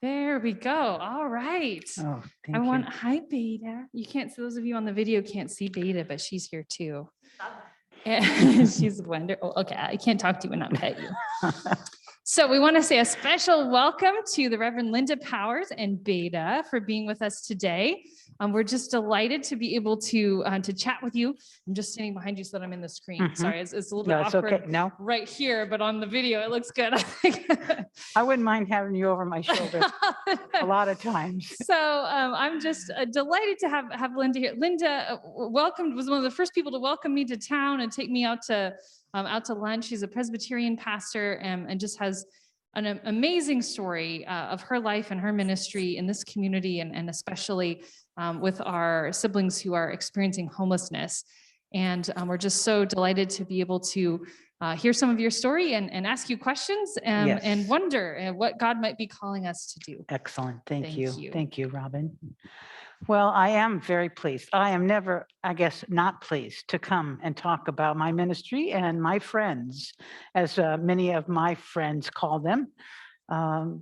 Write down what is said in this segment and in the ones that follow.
There we go. All right. Oh, thank you. Hi, Beta. You can't, so those of you on the video can't see Beta, but she's here too. And she's wonderful. Oh, okay, I can't talk to you and not pet you. So we want to say a special welcome to the Reverend Linda Powers and Beta for being with us today. We're just delighted to be able to chat with you. I'm just standing behind you so that I'm in the screen. Sorry, it's a little bit awkward okay. No, right here, but on the video it looks good. I wouldn't mind having you over my shoulder a lot of times. So I'm just delighted to have Linda here. Linda was one of the first people to welcome me to town and take me out to lunch. She's a Presbyterian pastor and just has an amazing story of her life and her ministry in this community, and especially with our siblings who are experiencing homelessness. And we're just so delighted to be able to hear some of your story and ask you questions and wonder what God might be calling us to do. Excellent. Thank you. Thank you, Robin. Well, I am very pleased. I am never, I guess, not pleased to come and talk about my ministry and my friends, as many of my friends call them.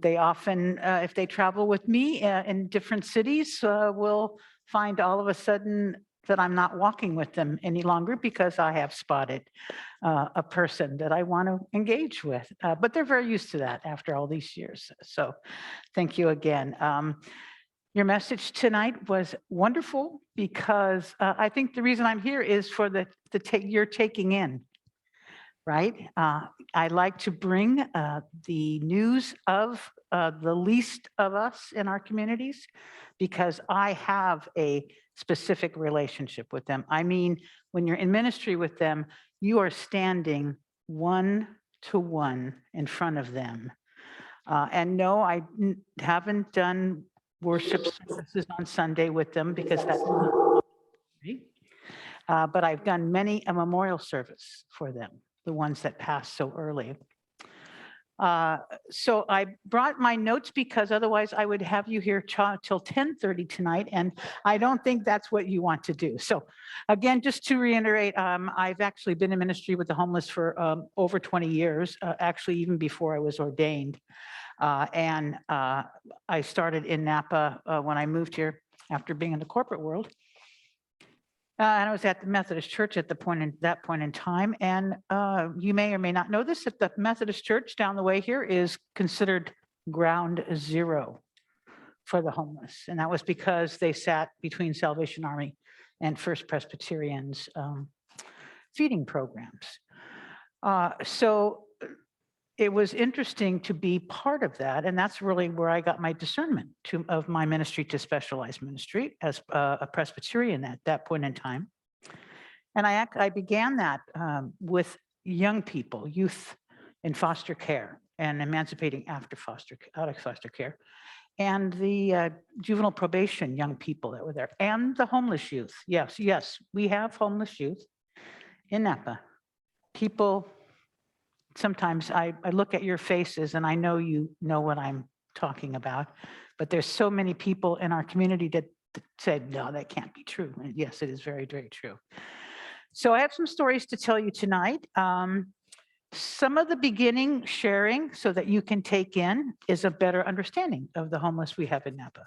They often, if they travel with me in different cities, will find all of a sudden that I'm not walking with them any longer because I have spotted a person that I want to engage with. But they're very used to that after all these years. So thank you again. Your message tonight was wonderful because I think the reason I'm here is for you're taking in, right? I like to bring the news of the least of us in our communities because I have a specific relationship with them. I mean, when you're in ministry with them, you are standing one-to-one in front of them. And no, I haven't done worship services on Sunday with them because that's not me. But I've done a memorial service for them, the ones that passed so early. So I brought my notes because otherwise I would have you here till 10:30 tonight, and I don't think that's what you want to do. So again, just to reiterate, I've actually been in ministry with the homeless for over 20 years, actually even before I was ordained. And I started in Napa when I moved here after being in the corporate world. And I was at the Methodist Church at that point in time. And you may or may not know this, that the Methodist Church down the way here is considered ground zero for the homeless. And that was because they sat between Salvation Army and First Presbyterian's feeding programs. So it was interesting to be part of that. And that's really where I got my discernment of my ministry to specialized ministry as a Presbyterian at that point in time. And I began that with young people, youth in foster care and emancipating out of foster care, and the juvenile probation young people that were there, and the homeless youth. Yes, we have homeless youth in Napa. People, sometimes I look at your faces and I know you know what I'm talking about, but there's so many people in our community that said, no, that can't be true. And yes, it is very, very true. So I have some stories to tell you tonight. Some of the beginning sharing so that you can take in is a better understanding of the homeless we have in Napa.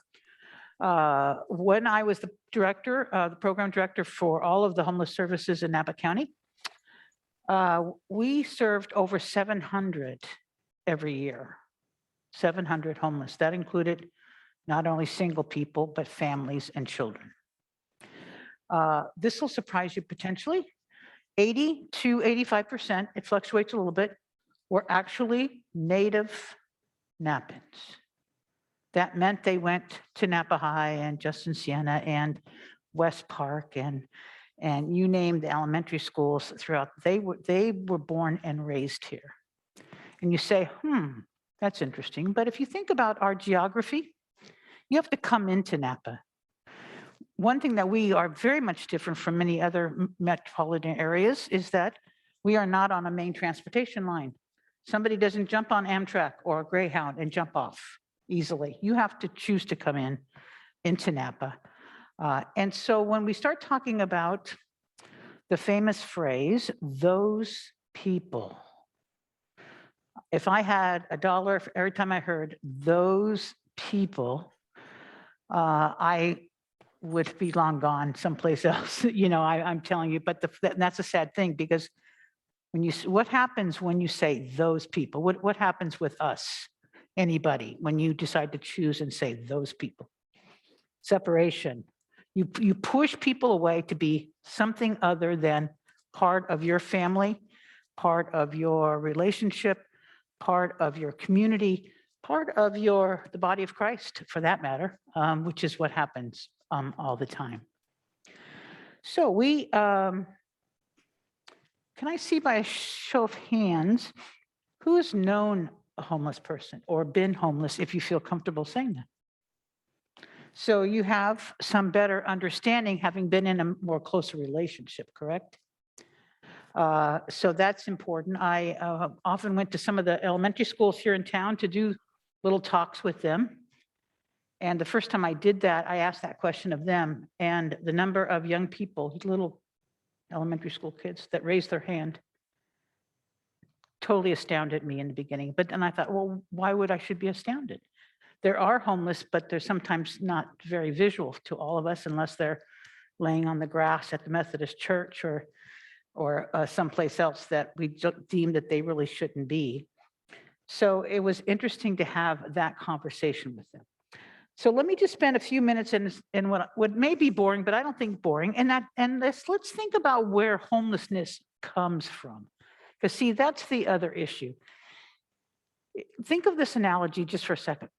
When I was the director, the program director for all of the homeless services in Napa County, we served over 700 every year, 700 homeless. That included not only single people, but families and children. This will surprise you potentially. 80 to 85%, it fluctuates a little bit, were actually native Napans. That meant they went to Napa High and Justin Siena and West Park and you name the elementary schools throughout. They were born and raised here. And you say, that's interesting. But if you think about our geography, you have to come into Napa. One thing that we are very much different from many other metropolitan areas is that we are not on a main transportation line. Somebody doesn't jump on Amtrak or Greyhound and jump off easily. You have to choose to come into Napa. And so when we start talking about the famous phrase, those people, if I had $1 for every time I heard those people, I would be long gone someplace else. I'm telling you, but that's a sad thing, because what happens when you say those people? What happens with us? Anybody, when you decide to choose and say those people? Separation. You push people away to be something other than part of your family, part of your relationship, part of your community, part of the body of Christ, for that matter, which is what happens all the time. So can I see by a show of hands, who has known a homeless person or been homeless, if you feel comfortable saying that? So you have some better understanding, having been in a more closer relationship, correct? So that's important. I often went to some of the elementary schools here in town to do little talks with them. And the first time I did that, I asked that question of them, and the number of young people, little elementary school kids, that raised their hand totally astounded me in the beginning. But then I thought, well, why would I should be astounded? There are homeless, but they're sometimes not very visual to all of us, unless they're laying on the grass at the Methodist church or someplace else that we deem that they really shouldn't be. So it was interesting to have that conversation with them. So let me just spend a few minutes in what may be boring, but I don't think boring. And let's think about where homelessness comes from. Because see, that's the other issue. Think of this analogy just for a second.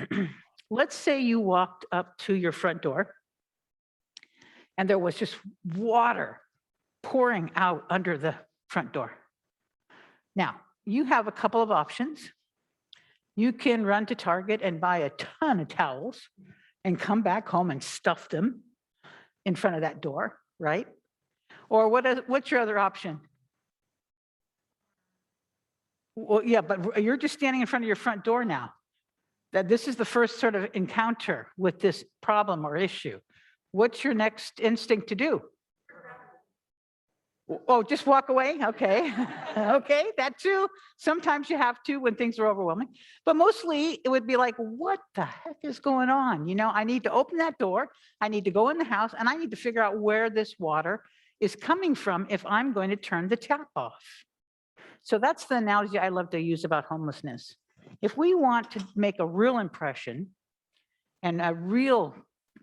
Let's say you walked up to your front door and there was just water pouring out under the front door. Now, you have a couple of options. You can run to Target and buy a ton of towels and come back home and stuff them in front of that door, right? Or what's your other option? Well, yeah, but you're just standing in front of your front door now. That this is the first sort of encounter with this problem or issue. What's your next instinct to do? Oh, just walk away? Okay. Okay, that too. Sometimes you have to when things are overwhelming. But mostly it would be like, what the heck is going on? I need to open that door. I need to go in the house, and I need to figure out where this water is coming from if I'm going to turn the tap off. So that's the analogy I love to use about homelessness. If we want to make a real impression and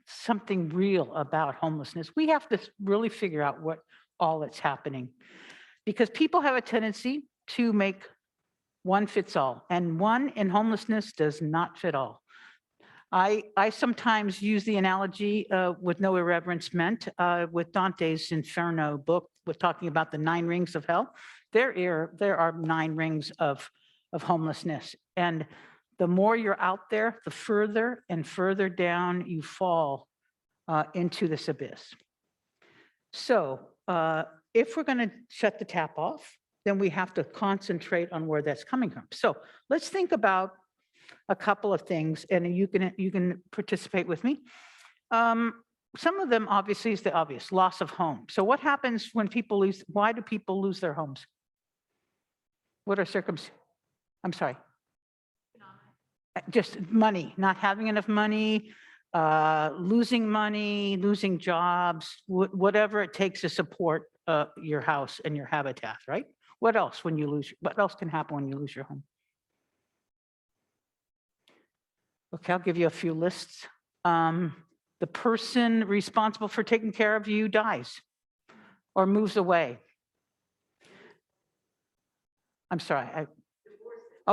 something real about homelessness, we have to really figure out what all that's happening. Because people have a tendency to make one fits all, and one in homelessness does not fit all. I sometimes use the analogy with no irreverence meant with Dante's Inferno book, with talking about the 9 rings of hell. There are 9 rings of homelessness. And the more you're out there, the further and further down you fall into this abyss. So if we're going to shut the tap off, then we have to concentrate on where that's coming from. So let's think about a couple of things, and you can participate with me. Some of them obviously is the obvious, loss of home. So what happens when people why do people lose their homes? What are circumstances? I'm sorry. Just money, not having enough money, losing jobs, whatever it takes to support your house and your habitat, right? What else can happen when you lose your home? Okay, I'll give you a few lists. The person responsible for taking care of you dies or moves away. I'm sorry.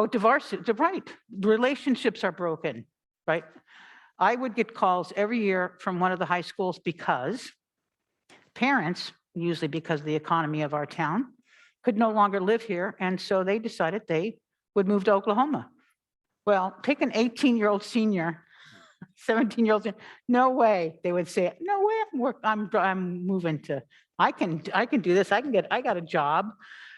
Divorce, right. Relationships are broken, right? I would get calls every year from one of the high schools because parents, usually because of the economy of our town, could no longer live here. And so they decided they would move to Oklahoma. Well, take an 18-year-old senior, 17-year-old senior, no way. They would say, no way, I'm moving to, I can do this. I got a job,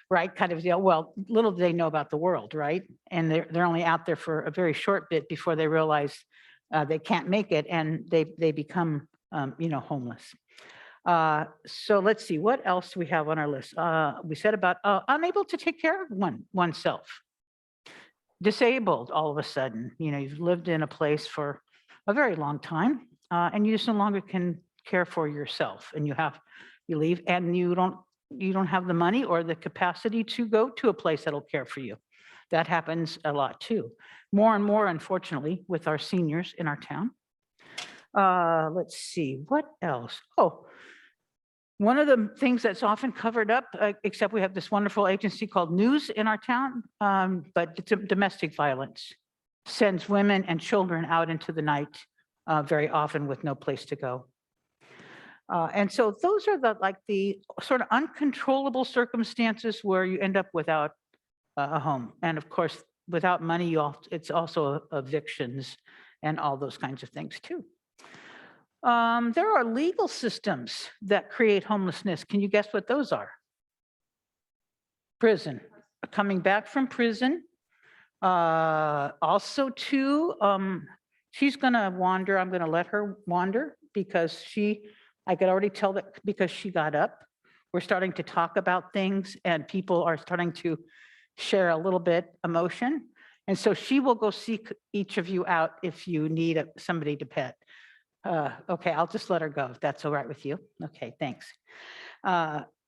right? Kind of deal. Well, little do they know about the world, right? And they're only out there for a very short bit before they realize they can't make it, and they become, homeless. So let's see, what else do we have on our list? We said about unable to take care of oneself. Disabled all of a sudden. You've lived in a place for a very long time, and you just no longer can care for yourself, and you leave, and you don't have the money or the capacity to go to a place that'll care for you. That happens a lot too. More and more, unfortunately, with our seniors in our town. Let's see, what else? Oh, one of the things that's often covered up, except we have this wonderful agency called News in our town, but it's domestic violence sends women and children out into the night very often with no place to go. And so those are the sort of uncontrollable circumstances where you end up without a home. And of course, without money, it's also evictions and all those kinds of things too. There are legal systems that create homelessness. Can you guess what those are? Prison. Coming back from prison. Also too, she's gonna wander. I'm gonna let her wander because I could already tell that because she got up. We're starting to talk about things and people are starting to share a little bit emotion. And so she will go seek each of you out if you need somebody to pet. Okay, I'll just let her go if that's all right with you. Okay, thanks.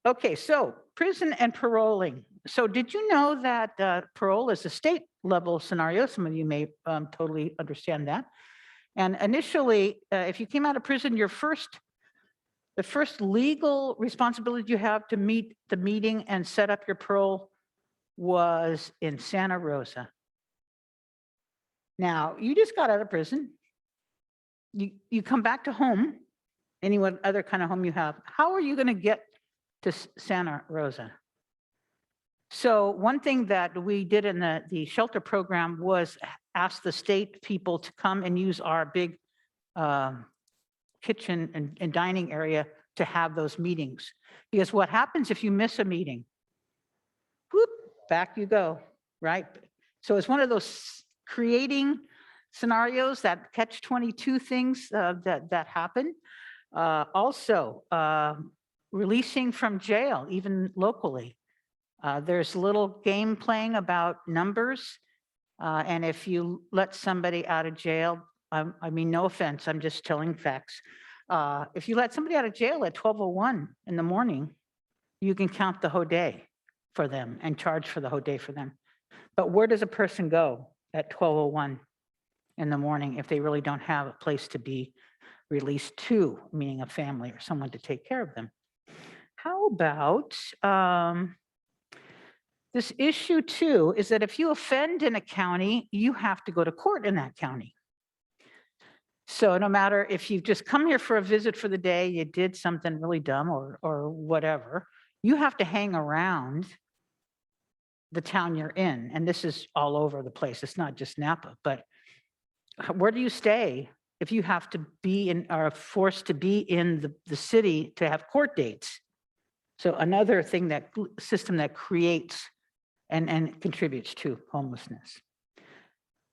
Okay, so prison and paroling. So did you know that parole is a state level scenario? Some of you may totally understand that. And initially, if you came out of prison, the first legal responsibility you have to meet the meeting and set up your parole was in Santa Rosa. Now, you just got out of prison. You come back to home, any other kind of home you have. How are you going to get to Santa Rosa? So one thing that we did in the shelter program was ask the state people to come and use our big kitchen and dining area to have those meetings. Because what happens if you miss a meeting? Whoop, back you go, right? So it's one of those creating scenarios, that catch-22 things that happen. Also, releasing from jail, even locally. There's a little game playing about numbers. And if you let somebody out of jail, I mean, no offense, I'm just telling facts. If you let somebody out of jail at 12:01 in the morning, you can count the whole day for them and charge for the whole day for them. But where does a person go at 12:01 in the morning if they really don't have a place to be released to, meaning a family or someone to take care of them? How about this issue too, is that if you offend in a county, you have to go to court in that county. So no matter if you've just come here for a visit for the day, you did something really dumb or whatever, you have to hang around the town you're in. And this is all over the place. It's not just Napa, but where do you stay if you have to be in, are forced to be in the city to have court dates? So another thing, that system that creates and contributes to homelessness.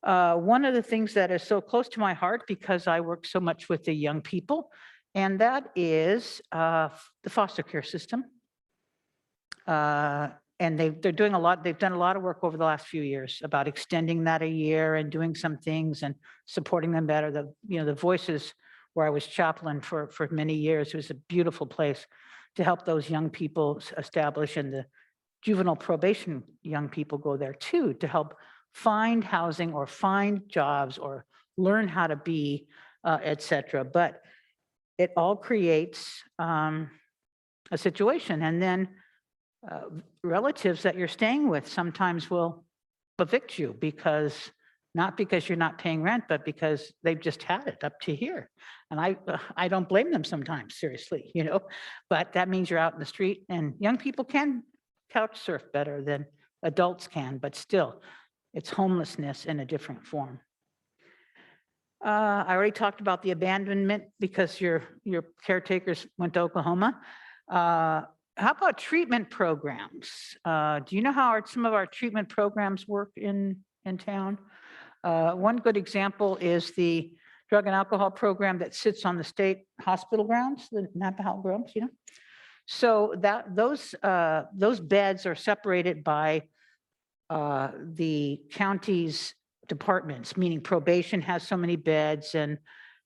One of the things that is so close to my heart because I work so much with the young people, and that is the foster care system. And they're doing a lot, they've done a lot of work over the last few years about extending that a year and doing some things and supporting them better. The Voices, where I was chaplain for many years, it was a beautiful place to help those young people establish, and the juvenile probation young people go there too, to help find housing or find jobs or learn how to be, et cetera. But it all creates a situation. And then relatives that you're staying with sometimes will evict you not because you're not paying rent, but because they've just had it up to here. And I don't blame them sometimes, seriously, but that means you're out in the street, and young people can couch surf better than adults can, but still, it's homelessness in a different form. I already talked about the abandonment because your caretakers went to Oklahoma. How about treatment programs? Do you know how some of our treatment programs work in town? One good example is the drug and alcohol program that sits on the state hospital grounds, the Napa Health grounds, So those beds are separated by the county's departments, meaning probation has so many beds and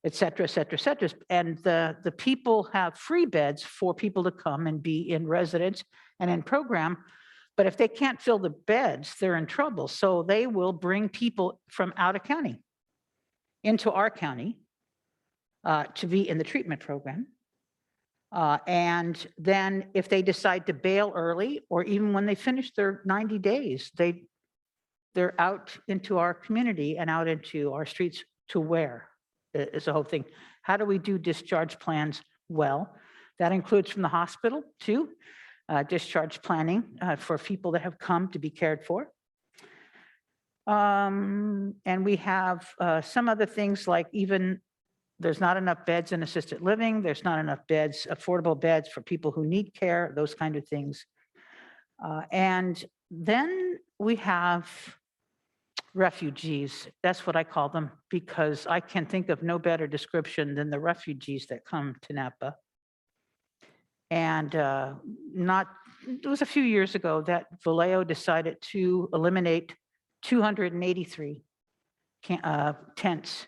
et cetera, et cetera, et cetera. And the people have free beds for people to come and be in residence and in program. But if they can't fill the beds, they're in trouble. So they will bring people from out of county into our county to be in the treatment program. And then if they decide to bail early, or even when they finish their 90 days, they're out into our community and out into our streets to where is the whole thing. How do we do discharge plans well? That includes from the hospital too, discharge planning for people that have come to be cared for. And we have some other things like even there's not enough beds in assisted living. There's not enough beds, affordable beds for people who need care, those kind of things. And then we have refugees. That's what I call them, because I can think of no better description than the refugees that come to Napa. And it was a few years ago that Vallejo decided to eliminate 283 tents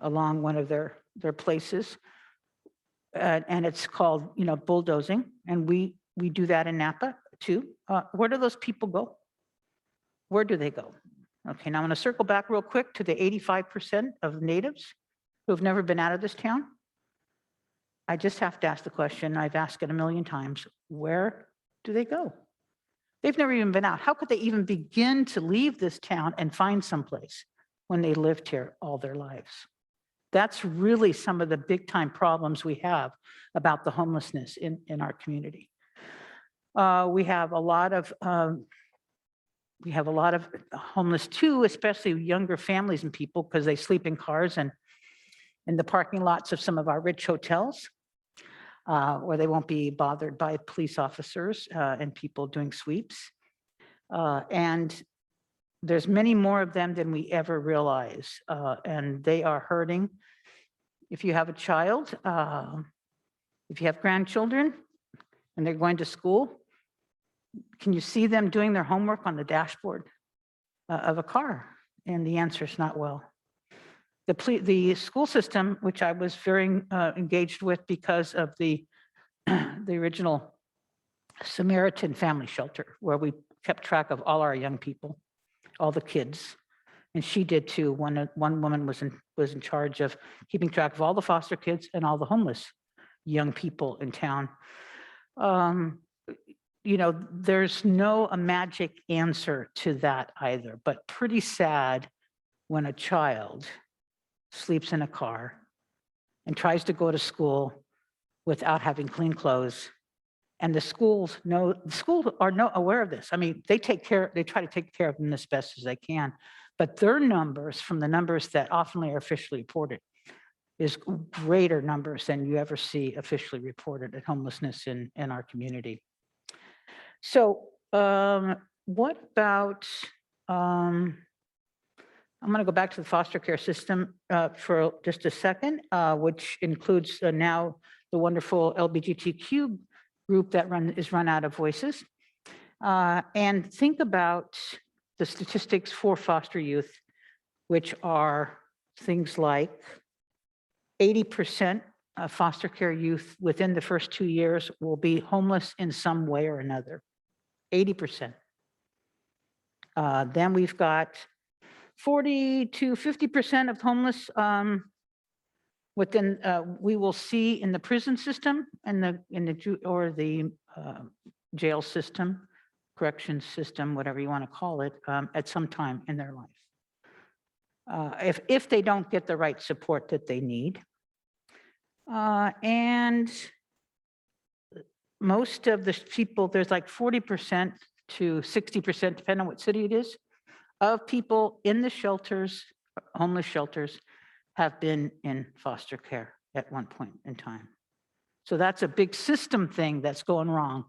along one of their places. And it's called, bulldozing. And we do that in Napa too. Where do those people go? Where do they go? Okay, now I'm going to circle back real quick to the 85% of natives who have never been out of this town. I just have to ask the question, I've asked it a million times, where do they go? They've never even been out. How could they even begin to leave this town and find someplace when they lived here all their lives? That's really some of the big time problems we have about the homelessness in our community. We have a lot of homeless too, especially younger families and people, because they sleep in cars and in the parking lots of some of our rich hotels, where they won't be bothered by police officers and people doing sweeps. And there's many more of them than we ever realize, and they are hurting. If you have a child, if you have grandchildren and they're going to school, can you see them doing their homework on the dashboard of a car? And the answer is not well. The school system, which I was very engaged with because of the original Samaritan family shelter, where we kept track of all our young people, all the kids, and she did too. One woman was in charge of keeping track of all the foster kids and all the homeless young people in town. There's no a magic answer to that either, but pretty sad when a child sleeps in a car and tries to go to school without having clean clothes. And the schools are aware of this. I mean, they try to take care of them as best as they can, but their numbers from the numbers that often are officially reported is greater numbers than you ever see officially reported at homelessness in our community. So what about, I'm going to go back to the foster care system for just a second, which includes now the wonderful LGBTQ group that is run out of Voices. And think about the statistics for foster youth, which are things like 80% of foster care youth within the first 2 years will be homeless in some way or another. 80%. Then we've got 40 to 50% of homeless we will see in the prison system and the jail system, correction system, whatever you want to call it, at some time in their life. If they don't get the right support that they need. And most of the people, there's like 40% to 60%, depending on what city it is, of people in the shelters, homeless shelters, have been in foster care at one point in time. So that's a big system thing that's going wrong.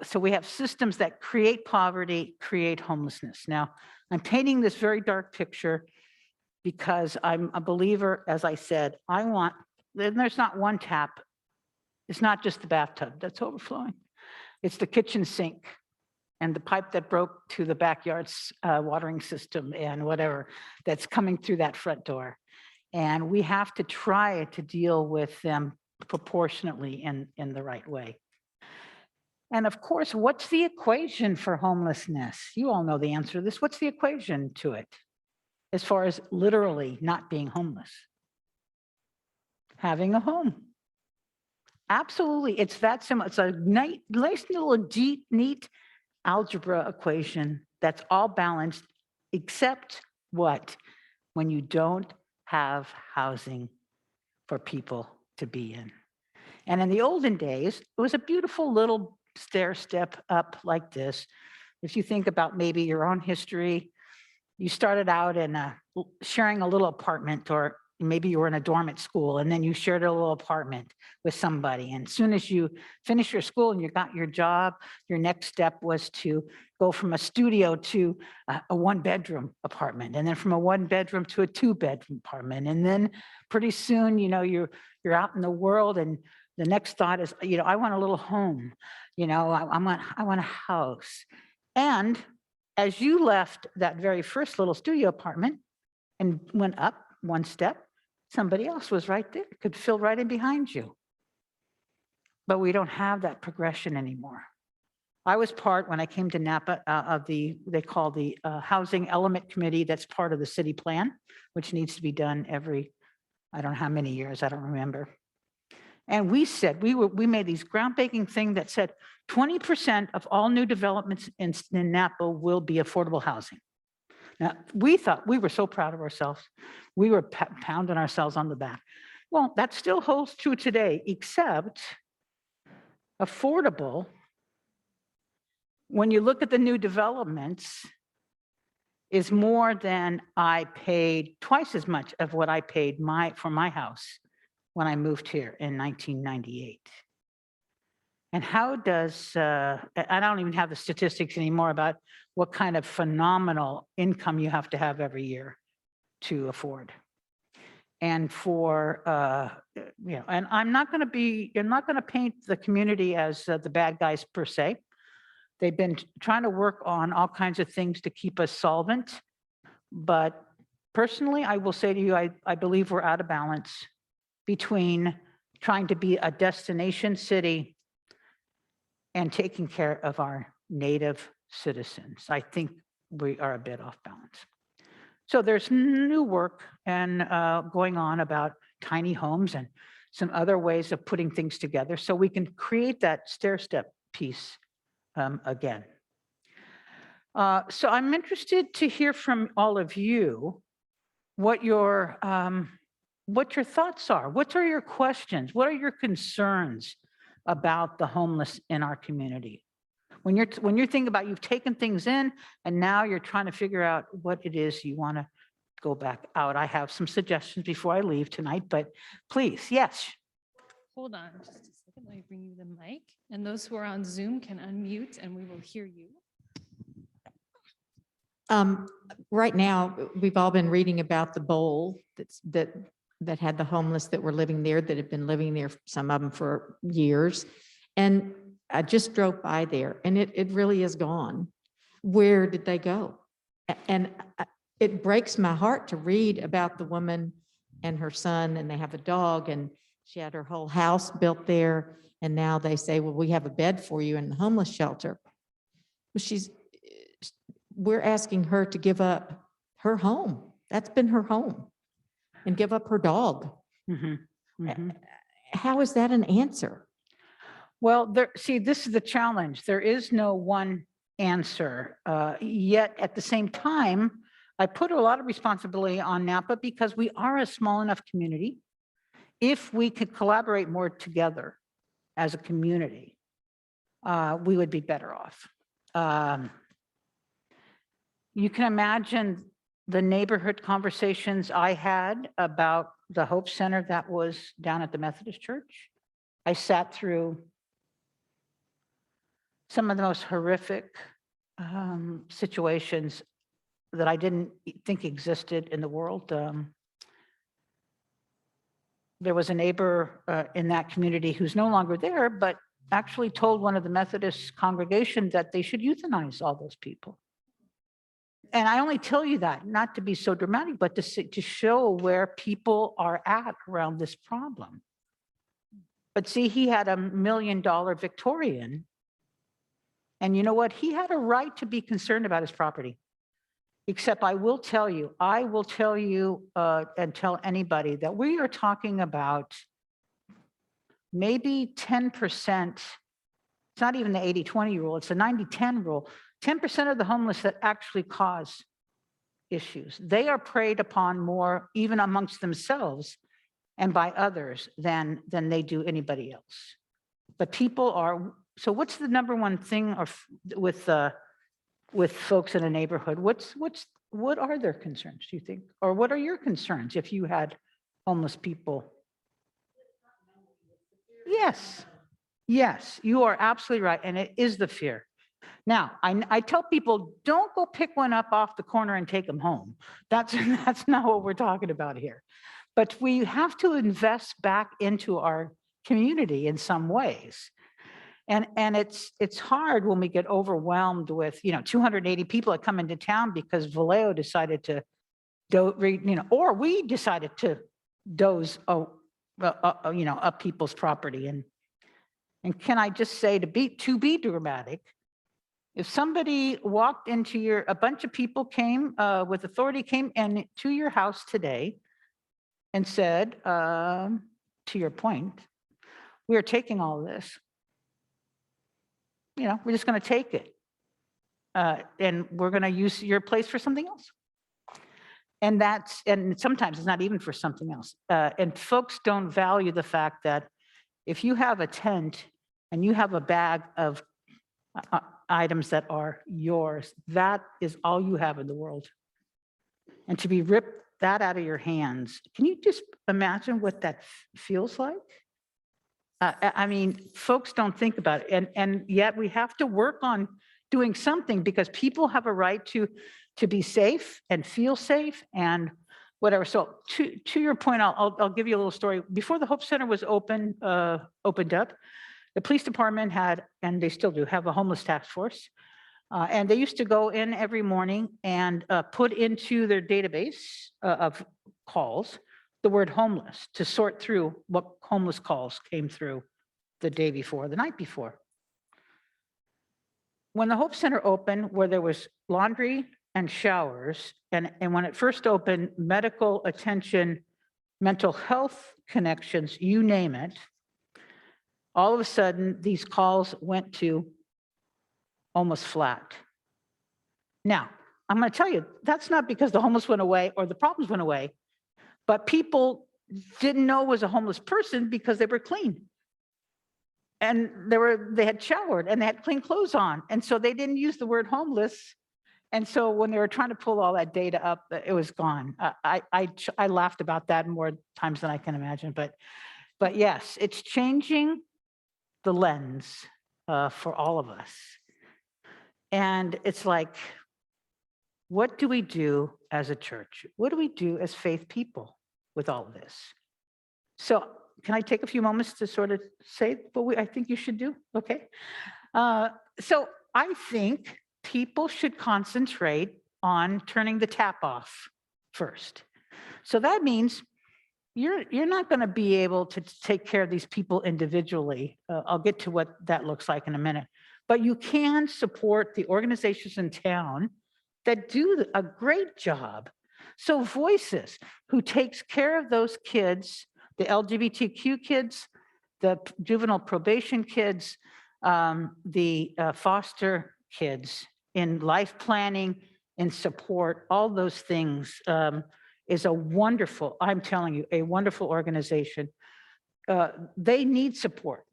So we have systems that create poverty, create homelessness. Now, I'm painting this very dark picture because I'm a believer, as I said, there's not one tap. It's not just the bathtub that's overflowing. It's the kitchen sink. and the pipe that broke to the backyard's watering system and whatever that's coming through that front door. And we have to try to deal with them proportionately in the right way. And of course, what's the equation for homelessness? You all know the answer to this. What's the equation to it as far as literally not being homeless? Having a home. Absolutely, it's that simple. It's a nice little deep, neat algebra equation that's all balanced, except what? When you don't have housing for people to be in. And in the olden days, it was a beautiful little stair step up like this. If you think about maybe your own history, you started out in sharing a little apartment, or maybe you were in a dorm at school, and then you shared a little apartment with somebody. And as soon as you finished your school and you got your job, your next step was to go from a studio to a one-bedroom apartment, and then from a one-bedroom to a two-bedroom apartment. And then pretty soon, you're out in the world, and the next thought is, I want a little home. I want a house. And as you left that very first little studio apartment and went up one step, somebody else was right there, could fill right in behind you. But we don't have that progression anymore. I was part, when I came to Napa, of they call the Housing Element Committee. That's part of the city plan, which needs to be done every, I don't know how many years, I don't remember. And we said, we made these groundbreaking thing that said 20% of all new developments in Napa will be affordable housing. Now, we thought, we were so proud of ourselves. We were pounding ourselves on the back. Well, that still holds true today, except affordable, when you look at the new developments, is more than I paid, twice as much of what I paid for my house when I moved here in 1998. And how does, I don't even have the statistics anymore about what kind of phenomenal income you have to have every year to afford. And for, and I'm not going to paint the community as the bad guys per se. They've been trying to work on all kinds of things to keep us solvent. But personally, I will say to you, I believe we're out of balance between trying to be a destination city and taking care of our native citizens. I think we are a bit off balance. So there's new work and going on about tiny homes and some other ways of putting things together so we can create that stair-step piece again. So I'm interested to hear from all of you what your thoughts are. What are your questions? What are your concerns about the homeless in our community? When you're thinking about, you've taken things in and now you're trying to figure out what it is you want to go back out. I have some suggestions before I leave tonight, but please, yes. Hold on just a second. Let me bring you the mic, and those who are on Zoom can unmute and we will hear you. Right now, we've all been reading about the bowl that had the homeless that were living there, that have been living there, some of them for years. And I just drove by there and it really is gone. Where did they go? And it breaks my heart to read about the woman and her son, and they have a dog, and she had her whole house built there. And now they say, well, we have a bed for you in the homeless shelter. We're asking her to give up her home. That's been her home, and give up her dog. Mm-hmm. Mm-hmm. How is that an answer? Well, see, this is the challenge. There is no one answer. Yet at the same time, I put a lot of responsibility on Napa because we are a small enough community. If we could collaborate more together as a community, we would be better off. You can imagine the neighborhood conversations I had about the Hope Center that was down at the Methodist Church. I sat through some of the most horrific situations that I didn't think existed in the world. There was a neighbor in that community who's no longer there, but actually told one of the Methodist congregation that they should euthanize all those people. And I only tell you that, not to be so dramatic, but to show where people are at around this problem. But see, he had $1 million Victorian. And you know what? He had a right to be concerned about his property. Except I will tell you and tell anybody that we are talking about maybe 10%. It's not even the 80-20 rule, it's the 90-10 rule. 10% of the homeless that actually cause issues. They are preyed upon more, even amongst themselves and by others, than they do anybody else. But people are, so what's the number one thing with folks in a neighborhood? What are their concerns, do you think? Or what are your concerns if you had homeless people? Yes, you are absolutely right. And it is the fear. Now, I tell people, don't go pick one up off the corner and take them home. That's not what we're talking about here. But we have to invest back into our community in some ways. And it's hard when we get overwhelmed with, 280 people that come into town because Vallejo decided to, or we decided to doze, up people's property. And can I just say, to be dramatic, if somebody walked into a bunch of people came with authority, came to your house today and said, to your point, we are taking all of this. We're just going to take it. And we're going to use your place for something else. And sometimes it's not even for something else. And folks don't value the fact that if you have a tent and you have a bag of items that are yours, that is all you have in the world. And to be ripped that out of your hands, can you just imagine what that feels like? I mean, folks don't think about it. And yet we have to work on doing something because people have a right to be safe and feel safe and whatever. So to your point, I'll give you a little story. Before the Hope Center was opened up, the police department had, and they still do, have a homeless task force. And they used to go in every morning and put into their database of calls the word homeless to sort through what homeless calls came through the day before, the night before. When the Hope Center opened, where there was laundry and showers, and when it first opened, medical attention, mental health connections, you name it, all of a sudden, these calls went to almost flat. Now, I'm going to tell you, that's not because the homeless went away or the problems went away, but people didn't know it was a homeless person because they were clean. And they had showered and they had clean clothes on. And so they didn't use the word homeless. And so when they were trying to pull all that data up, it was gone. I laughed about that more times than I can imagine. But yes, it's changing the lens for all of us. And it's like, what do we do as a church? What do we do as faith people with all of this? So can I take a few moments to sort of say what I think you should do? Okay. So I think people should concentrate on turning the tap off first. So that means you're not going to be able to take care of these people individually. I'll get to what that looks like in a minute. But you can support the organizations in town that do a great job. So Voices, who takes care of those kids, the LGBTQ kids, the juvenile probation kids, the foster kids in life planning and support, all those things, is a wonderful, I'm telling you, a wonderful organization. They need support.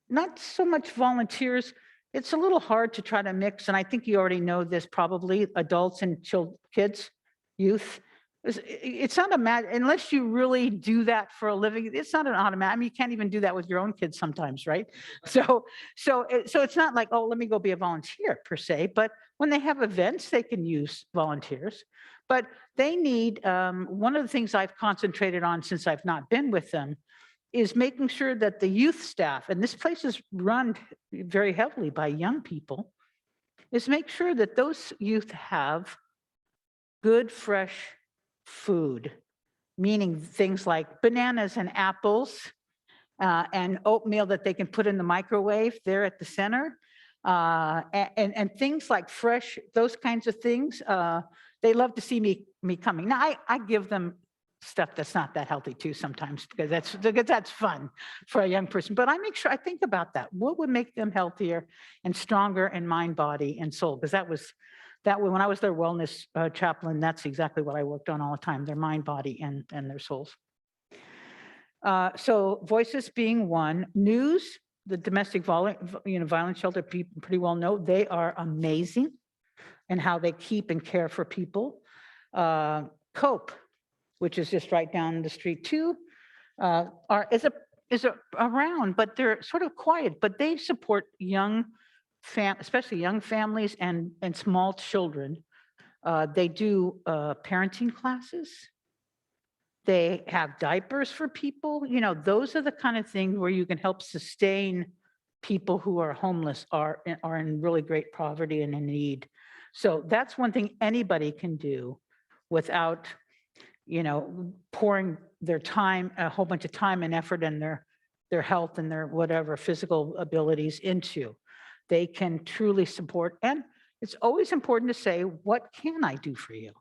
Not so much volunteers. It's a little hard to try to mix, and I think you already know this probably, adults and kids, youth. It's not unless you really do that for a living, it's not an automatic. I mean, you can't even do that with your own kids sometimes, right? So it's not like, oh, let me go be a volunteer per se, but when they have events, they can use volunteers. But they need, one of the things I've concentrated on since I've not been with them is making sure that the youth staff, and this place is run very heavily by young people, is make sure that those youth have good, fresh food, meaning things like bananas and apples, and oatmeal that they can put in the microwave there at the center, and things like fresh, those kinds of things. They love to see me coming. Now, I give them stuff that's not that healthy too sometimes, because that's fun for a young person. But I make sure I think about that. What would make them healthier and stronger in mind, body, and soul? Because that when I was their wellness chaplain, that's exactly what I worked on all the time: their mind, body, and their souls. So voices being one. News, the domestic violence shelter, people pretty well know they are amazing in how they keep and care for people. COPE, which is just right down the street too, is around, but they're sort of quiet, but they support especially young families and small children. They do parenting classes. They have diapers for people. You know, those are the kind of things where you can help sustain people who are homeless, are in really great poverty and in need. So that's one thing anybody can do without, pouring their time, a whole bunch of time and effort and their health and their whatever physical abilities into. They can truly support. And it's always important to say, what can I do for you?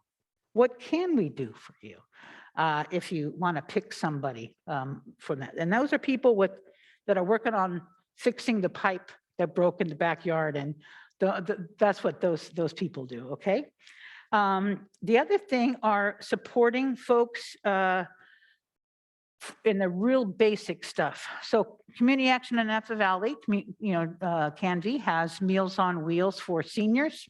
What can we do for you? If you want to pick somebody from that. And those are people that are working on fixing the pipe that broke in the backyard. And that's what those people do, okay? The other thing are supporting folks in the real basic stuff. So Community Action in Napa Valley, CANV has Meals on Wheels for seniors.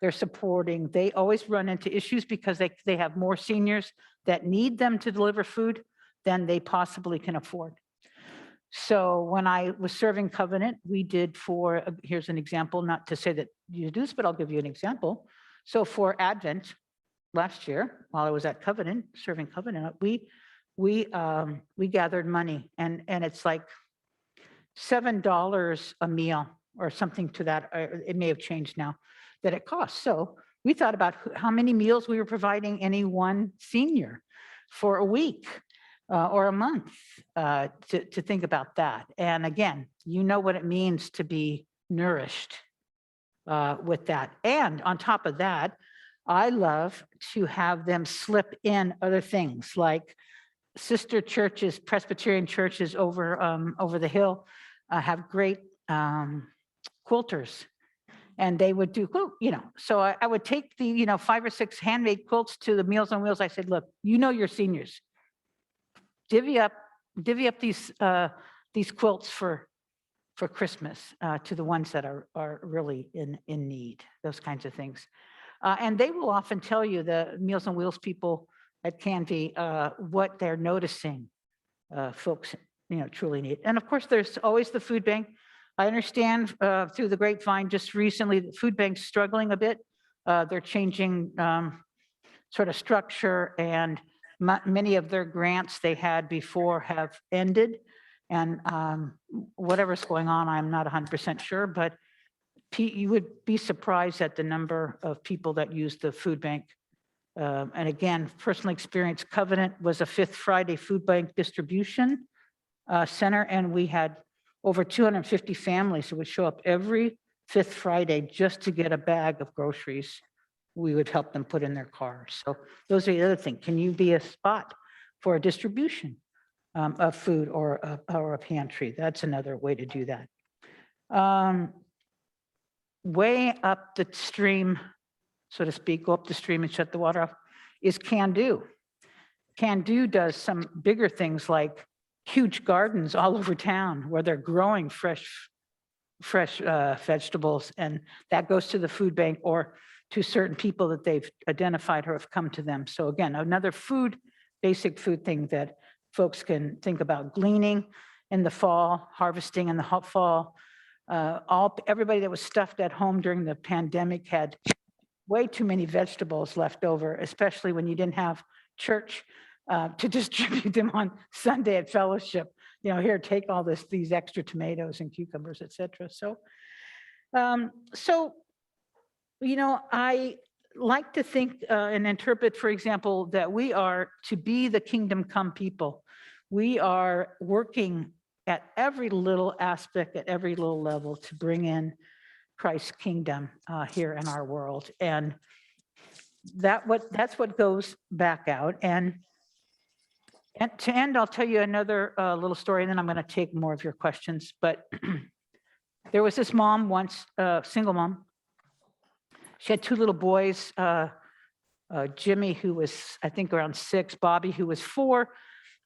They're supporting, they always run into issues because they have more seniors that need them to deliver food than they possibly can afford. So when I was serving Covenant, we did here's an example, not to say that you do this, but I'll give you an example. So for Advent last year, while I was at Covenant, serving Covenant, we gathered money, and it's like $7 a meal or something to that. It may have changed now that it costs. So we thought about how many meals we were providing any one senior for a week or a month, to think about that. And again, you know what it means to be nourished with that. And on top of that, I love to have them slip in other things like sister churches, Presbyterian churches over the hill have great quilters. And they would do, so I would take the, 5 or 6 handmade quilts to the Meals on Wheels. I said, look, your seniors, divvy up these quilts for Christmas to the ones that are really in need, those kinds of things. And they will often tell you, the Meals on Wheels people at CANV, what they're noticing folks, truly need. And of course, there's always the food bank. I understand through the grapevine just recently, the food bank's struggling a bit. They're changing sort of structure, and many of their grants they had before have ended. And whatever's going on, I'm not 100% sure, but you would be surprised at the number of people that use the food bank. And again, personal experience, Covenant was a 5th Friday food bank distribution center, and we had over 250 families who would show up every 5th Friday just to get a bag of groceries we would help them put in their cars. So those are the other thing. Can you be a spot for a distribution of food or a pantry? That's another way to do that. Way up the stream, so to speak, go up the stream and shut the water off, is Can Do. Can Do does some bigger things like huge gardens all over town where they're growing fresh vegetables, and that goes to the food bank or to certain people that they've identified or have come to them. So again, another basic food thing that folks can think about: gleaning in the fall, harvesting in the hot fall. Everybody that was stuffed at home during the pandemic had way too many vegetables left over, especially when you didn't have church. to distribute them on Sunday at fellowship. Here, take all these extra tomatoes and cucumbers, etc. So, I like to think and interpret, for example, that we are to be the kingdom come people. We are working at every little aspect, at every little level to bring in Christ's kingdom here in our world. And that's what goes back out. And to end, I'll tell you another little story, and then I'm going to take more of your questions. But there was this mom once, single mom. She had two little boys, Jimmy, who was, I think, around 6, Bobby, who was 4.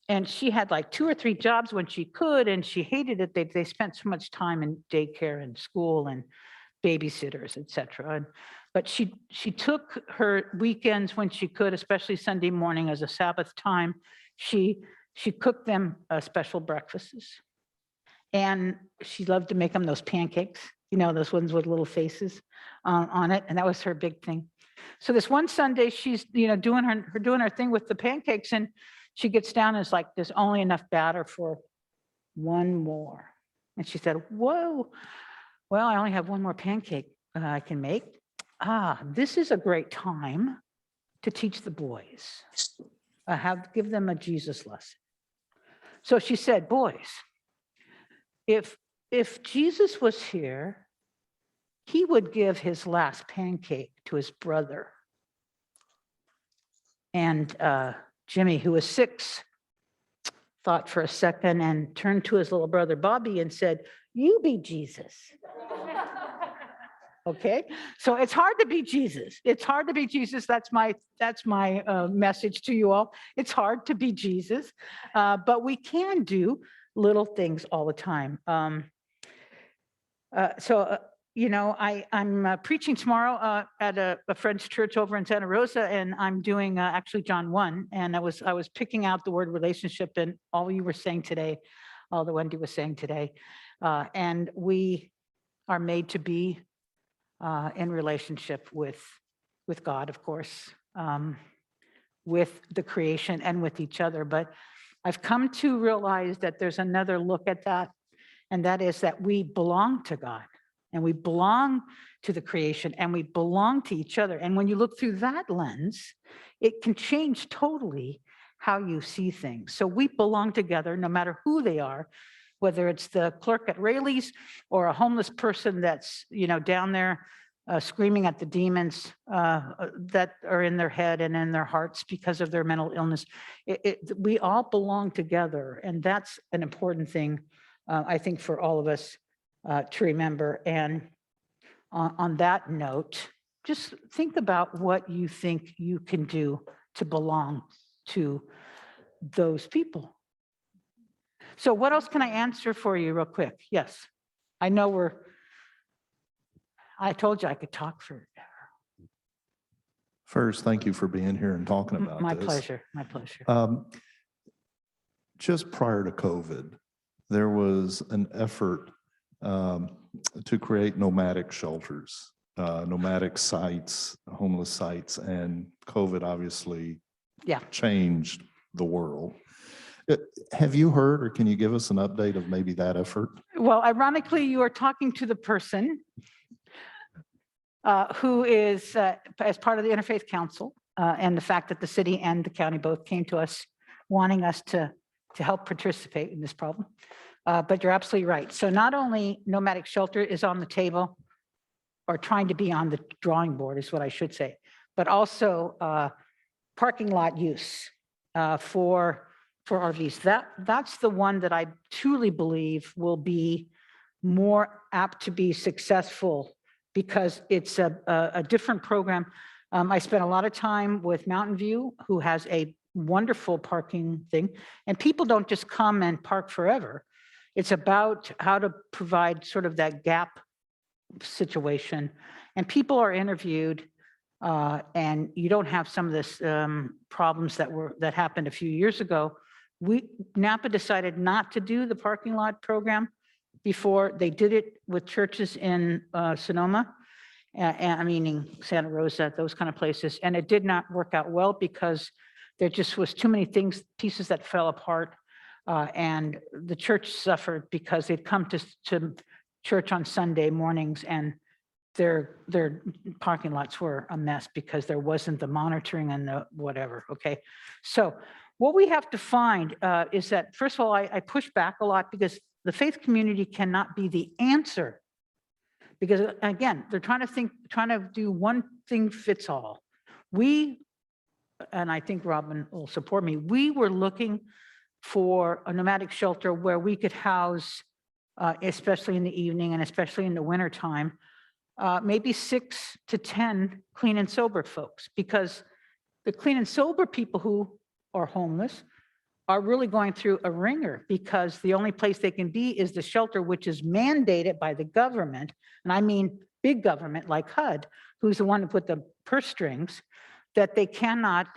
And she had like 2 or 3 jobs when she could, and she hated it. They spent so much time in daycare and school and babysitters, etc. But she took her weekends when she could, especially Sunday morning as a Sabbath time. She cooked them special breakfasts. And she loved to make them those pancakes, those ones with little faces on it. And that was her big thing. So this one Sunday, she's, doing her thing with the pancakes, and she gets down and it's like, there's only enough batter for one more. And she said, whoa, well, I only have one more pancake I can make. This is a great time to teach the boys, give them a Jesus lesson. So she said, boys, if Jesus was here, he would give his last pancake to his brother. And Jimmy, who was 6, thought for a second and turned to his little brother Bobby and said, you be Jesus. Okay, so it's hard to be Jesus. It's hard to be Jesus. That's my message to you all. It's hard to be Jesus, but we can do little things all the time. I'm preaching tomorrow at a friend's church over in Santa Rosa, and I'm doing actually John 1, and I was picking out the word relationship, and all you were saying today, all that Wendy was saying today, and we are made to be in relationship with God, of course, with the creation and with each other. But I've come to realize that there's another look at that, and that is that we belong to God, and we belong to the creation, and we belong to each other. And when you look through that lens, it can change totally how you see things. So we belong together, no matter who they are, whether it's the clerk at Rayleigh's or a homeless person that's, down there screaming at the demons that are in their head and in their hearts because of their mental illness. We all belong together, and that's an important thing, I think, for all of us to remember. And on that note, just think about what you think you can do to belong to those people. So what else can I answer for you real quick? Yes, I know I told you I could talk forever. First, thank you for being here and talking about My this. pleasure, my pleasure. Just prior to COVID, there was an effort to create nomadic shelters, nomadic sites, homeless sites, and COVID obviously changed the world. Have you heard, or can you give us an update of maybe that effort? Well, ironically, you are talking to the person who is, as part of the Interfaith Council, and the fact that the city and the county both came to us wanting us to help participate in this problem. But you're absolutely right. So not only nomadic shelter is on the table, or trying to be on the drawing board is what I should say, but also parking lot use for RVs. That's the one that I truly believe will be more apt to be successful, because it's a different program. I spent a lot of time with Mountain View, who has a wonderful parking thing, and people don't just come and park forever. It's about how to provide sort of that gap situation, and people are interviewed, and you don't have some of this problems that happened a few years ago. Napa decided not to do the parking lot program before. They did it with churches in Sonoma, meaning Santa Rosa, those kind of places, and it did not work out well, because There just was too many pieces that fell apart. And the church suffered because they'd come to church on Sunday mornings and their parking lots were a mess because there wasn't the monitoring and the whatever, okay? So what we have to find is that, first of all, I push back a lot because the faith community cannot be the answer. Because again, they're trying to do one thing fits all. And I think Robin will support me, we were looking for a nomadic shelter where we could house, especially in the evening and especially in the winter time, maybe 6 to 10 clean and sober folks, because the clean and sober people who are homeless are really going through a ringer because the only place they can be is the shelter, which is mandated by the government. And I mean, big government like HUD, who's the one who put the purse strings, that they cannot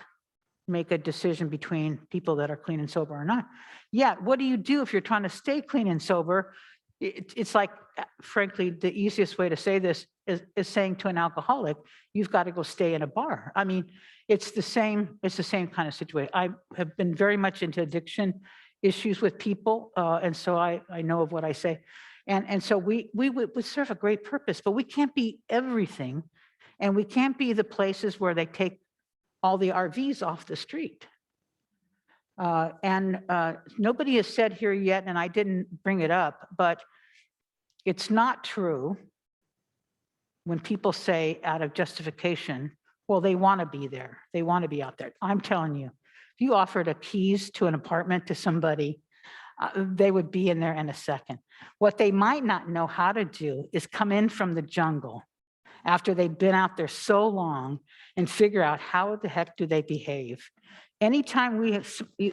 make a decision between people that are clean and sober or not. Yeah, what do you do if you're trying to stay clean and sober? It's like, frankly, the easiest way to say this is saying to an alcoholic, you've got to go stay in a bar. I mean, it's the same kind of situation. I have been very much into addiction issues with people, and so I know of what I say. And so we would serve a great purpose, but we can't be everything, and we can't be the places where they take all the RVs off the street. Nobody has said here yet, and I didn't bring it up, but it's not true when people say out of justification, well, they want to be there. They want to be out there. I'm telling you, if you offered a keys to an apartment to somebody, they would be in there in a second. What they might not know how to do is come in from the jungle after they've been out there so long and figure out how the heck do they behave. Anytime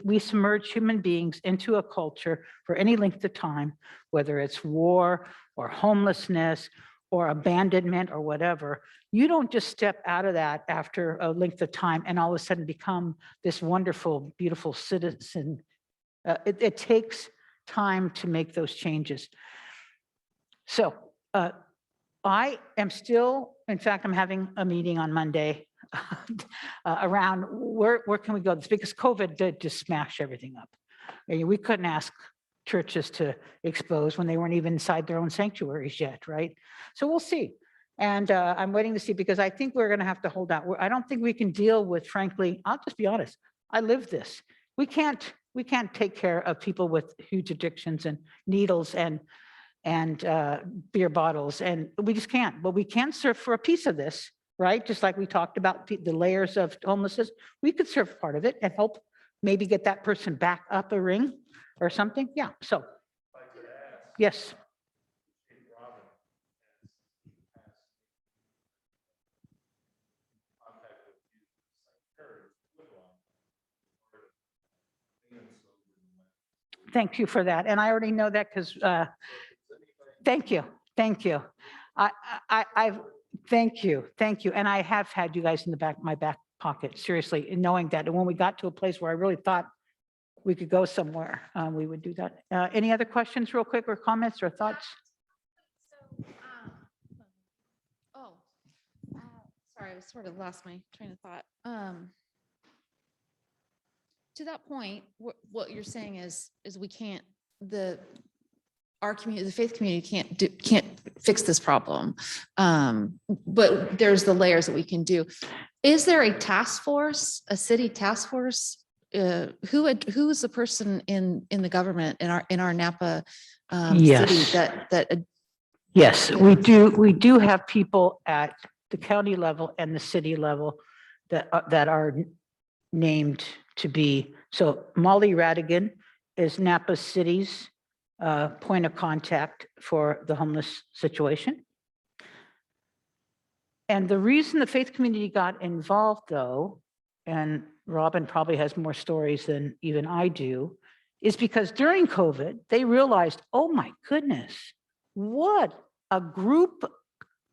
we submerge human beings into a culture for any length of time, whether it's war or homelessness or abandonment or whatever, you don't just step out of that after a length of time and all of a sudden become this wonderful, beautiful citizen. It takes time to make those changes. So I am still, in fact, I'm having a meeting on Monday around where can we go? It's because COVID did just smash everything up. We couldn't ask churches to expose when they weren't even inside their own sanctuaries yet, right? So we'll see. And I'm waiting to see, because I think we're going to have to hold out. I don't think we can deal with, frankly, I'll just be honest, I live this. We can't take care of people with huge addictions and needles and beer bottles, and we just can't. But we can serve for a piece of this, right? Just like we talked about the layers of homelessness, we could serve part of it and help maybe get that person back up a ring or something. Yeah, so. Yes. Thank you for that. And I already know that because, thank you. Thank you. Thank you. And I have had you guys in my back pocket, seriously, in knowing that. And when we got to a place where I really thought we could go somewhere, we would do that. Any other questions real quick, or comments or thoughts? Sorry, I sort of lost my train of thought. To that point, what you're saying is we can't, our community, the faith community can't fix this problem, but there's the layers that we can do. Is there a task force, a city task force? Who is the person in the government in our Napa Yes. city that? Yes, we do have people at the county level and the city level that are named to be. So Molly Radigan is Napa City's point of contact for the homeless situation. And the reason the faith community got involved, though, and Robin probably has more stories than even I do, is because during COVID, they realized, oh my goodness, what a group,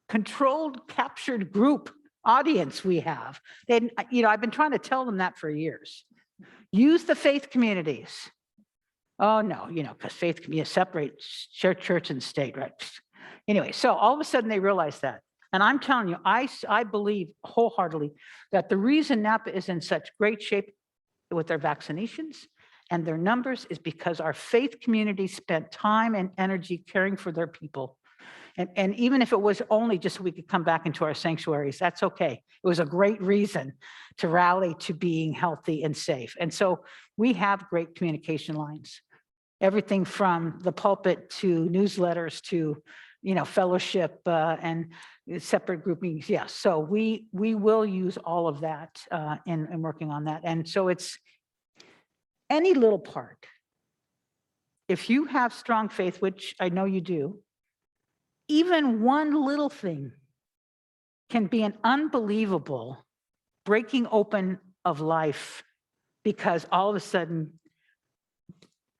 controlled, captured group audience we have. Then, I've been trying to tell them that for years. Use the faith communities. Oh no, because faith can separate church and state, right? Anyway, so all of a sudden they realized that. And I'm telling you, I believe wholeheartedly that the reason Napa is in such great shape with their vaccinations and their numbers is because our faith community spent time and energy caring for their people. And even if it was only just so we could come back into our sanctuaries, that's okay. It was a great reason to rally to being healthy and safe. And so we have great communication lines. Everything from the pulpit to newsletters to, fellowship and separate group meetings. Yeah, so we will use all of that in working on that. And so it's any little part. If you have strong faith, which I know you do, even one little thing can be an unbelievable breaking open of life, because all of a sudden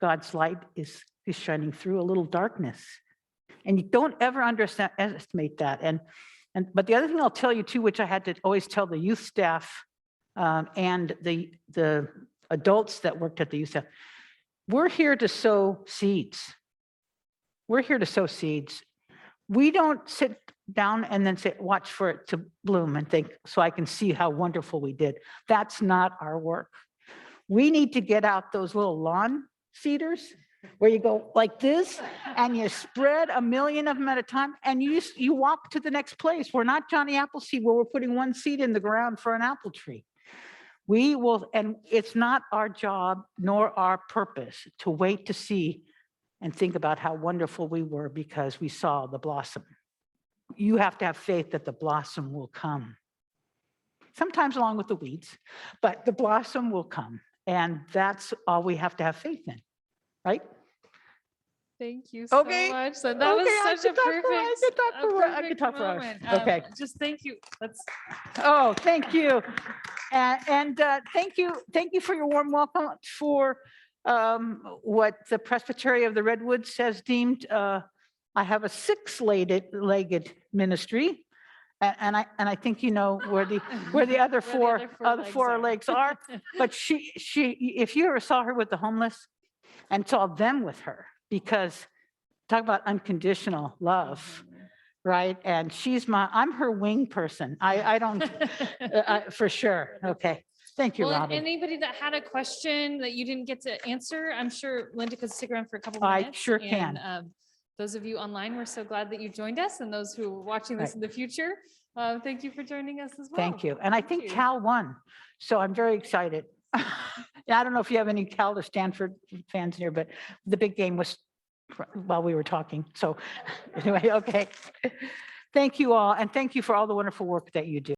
God's light is shining through a little darkness. And you don't ever underestimate that. But the other thing I'll tell you too, which I had to always tell the youth staff and the adults that worked at the youth staff, we're here to sow seeds. We're here to sow seeds. We don't sit down and then say, watch for it to bloom and think, so I can see how wonderful we did. That's not our work. We need to get out those little lawn seeders where you go like this and you spread 1 million of them at a time and you walk to the next place. We're not Johnny Appleseed where we're putting one seed in the ground for an apple tree. We will, and it's not our job nor our purpose to wait to see and think about how wonderful we were because we saw the blossom. You have to have faith that the blossom will come. Sometimes along with the weeds, but the blossom will come. And that's all we have to have faith in, right? Thank you so Okay. much. So that was I such a could perfect talk for us. moment. Okay. Just thank you. Oh, thank you. And thank you for your warm welcome for what the Presbyterian of the Redwoods has deemed. I have a 6-legged ministry, and I think you know where the other four legs are. But she if you ever saw her with the homeless, and saw them with her, because talk about unconditional love. Right. And I'm her wing person. I don't, for sure. Okay. Thank you, Well, Robin. anybody that had a question that you didn't get to answer, I'm sure Linda could stick around for a couple I minutes. sure can. And, those of you online, we're so glad that you joined us, and those who are watching this Right. in the future, thank you for joining us as well. Thank you. And I think you. Cal won. So I'm very excited. I don't know if you have any Cal or Stanford fans here, but the big game was while we were talking. So anyway, okay. Thank you all. And thank you for all the wonderful work that you do.